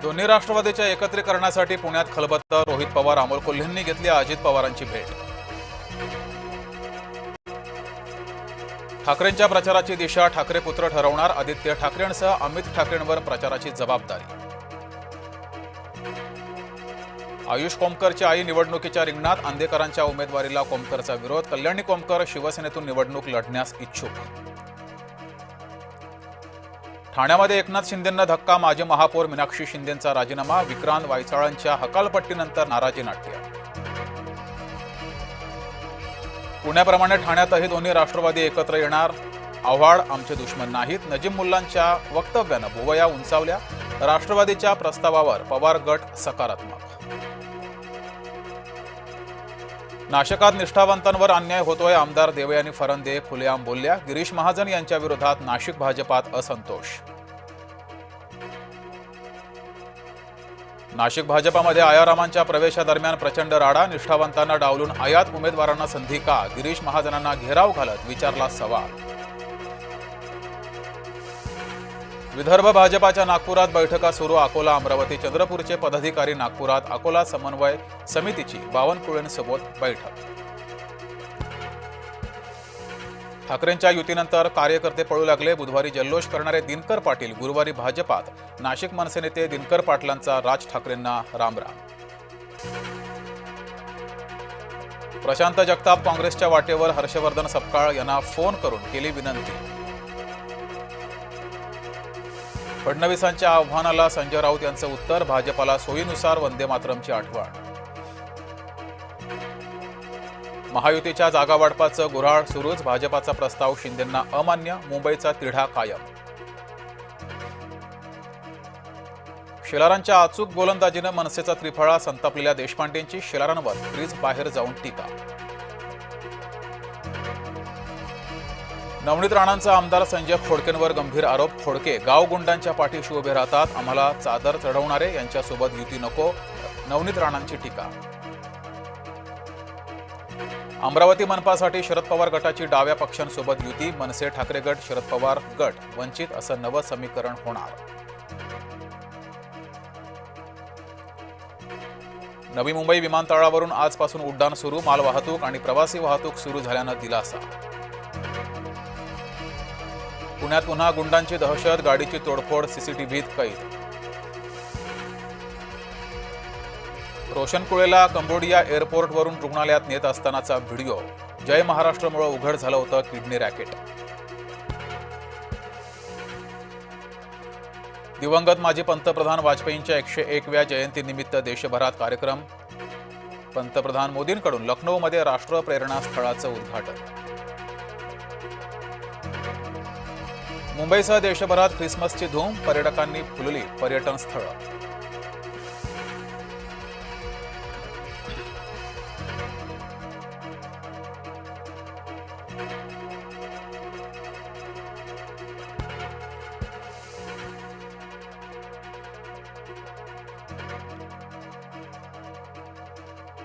दोन्ही राष्ट्रवादीच्या एकत्रीकरणासाठी पुण्यात खलबत्ता. रोहित पवार, अमोल कोल्हेंनी घेतली अजित पवारांची भेट. ठाकरेंच्या प्रचाराची दिशा ठाकरे पुत्र ठरवणार. आदित्य ठाकरेंसह अमित ठाकरेंवर प्रचाराची जबाबदारी. आयुष कोमकरची आई निवडणुकीच्या रिंगणात. आंदेकरांच्या उमेदवारीला कोमकरचा विरोध. कल्याणी कोमकर शिवसेनेतून निवडणूक लढण्यास इच्छुक. ठाण्यामध्ये एकनाथ शिंदेंना धक्का. माजी महापौर मीनाक्षी शिंदेंचा राजीनामा. विक्रांत वायचाळांच्या हकालपट्टीनंतर नाराजी नाट्य. पुण्याप्रमाणे ठाण्यातही दोन्ही राष्ट्रवादी एकत्र येणार. आव्हाड आमचे दुश्मन नाहीत. नजीम मुल्लांच्या वक्तव्यानं भुवया उंचावल्या. राष्ट्रवादीच्या प्रस्तावावर पवार गट सकारात्मक. नाशकात निष्ठावंतांवर अन्याय होतोय. आमदार देवयानी फरंदे खुलेआम बोलल्या. गिरीश महाजन यांच्या विरोधात नाशिक भाजपात असंतोष. नाशिक भाजपामध्ये आयारामांच्या प्रवेशादरम्यान प्रचंड राडा. निष्ठावंतांना डावलून आयात उमेदवारांना संधी का? गिरीश महाजनांना घेराव घालत विचारला सवाल. विदर्भ भाजपाच्या नागपुरात बैठका सुरू. अकोला, अमरावती, चंद्रपूरचे पदाधिकारी नागपुरात. अकोला समन्वय समितीची बावनकुळेंसोबत बैठक. ठाकरेंच्या युतीनंतर कार्यकर्ते पळू लागले. बुधवारी जल्लोष करणारे दिनकर पाटील गुरुवारी भाजपात. नाशिक मनसे नेते दिनकर पाटलांचा राज ठाकरेंना रामराम. प्रशांत जगताप काँग्रेसच्या वाटेवर. हर्षवर्धन सपकाळ यांना फोन करून केली विनंती. फडणवीसांच्या आव्हानाला संजय राऊत यांचं उत्तर. भाजपाला सोयीनुसार वंदे मातरमची आठवण. महायुतीच्या जागा वाटपाचं गुऱ्हाळ सुरूच. भाजपाचा प्रस्ताव शिंदेंना अमान्य. मुंबईचा तिढा कायम. शेलारांच्या अचूक गोलंदाजीनं मनसेचा त्रिफळा. संतापलेल्या देशपांडेंची शेलारांवर क्रीज बाहेर जाऊन टीका. नवनीत राणांचा आमदार संजय खोडकेंवर गंभीर आरोप. खोडके गावगुंडांच्या पाठीशी उभे राहतात. आम्हाला चादर चढवणारे यांच्यासोबत युती नको. नवनीत राणांची टीका. अमरावती मनपासाठी शरद पवार गटाची डाव्या पक्षांसोबत युती. मनसे, ठाकरे गट, शरद पवार गट, वंचित असं नवं समीकरण होणार. नवी मुंबई विमानतळावरून आजपासून उड्डाण सुरू. मालवाहतूक आणि प्रवासी वाहतूक सुरू झाल्यानं दिलासा. पुण्यात पुन्हा गुंडांची दहशत. गाडीची तोडफोड. सीसीटीव्हीत कैद. रोशनकुळेला कंबोडिया एअरपोर्टवरून रुग्णालयात नेत असतानाचा व्हिडिओ. जय महाराष्ट्रमुळे उघड झालं होतं किडनी रॅकेट. दिवंगत माजी पंतप्रधान वाजपेयींच्या 101व्या जयंतीनिमित्त देशभरात कार्यक्रम. पंतप्रधान मोदींकडून लखनौमध्ये राष्ट्र प्रेरणा स्थळाचं उद्घाटन. मुंबईसह देशभरात ख्रिसमसची धूम. पर्यटकांनी फुलली पर्यटन स्थळं.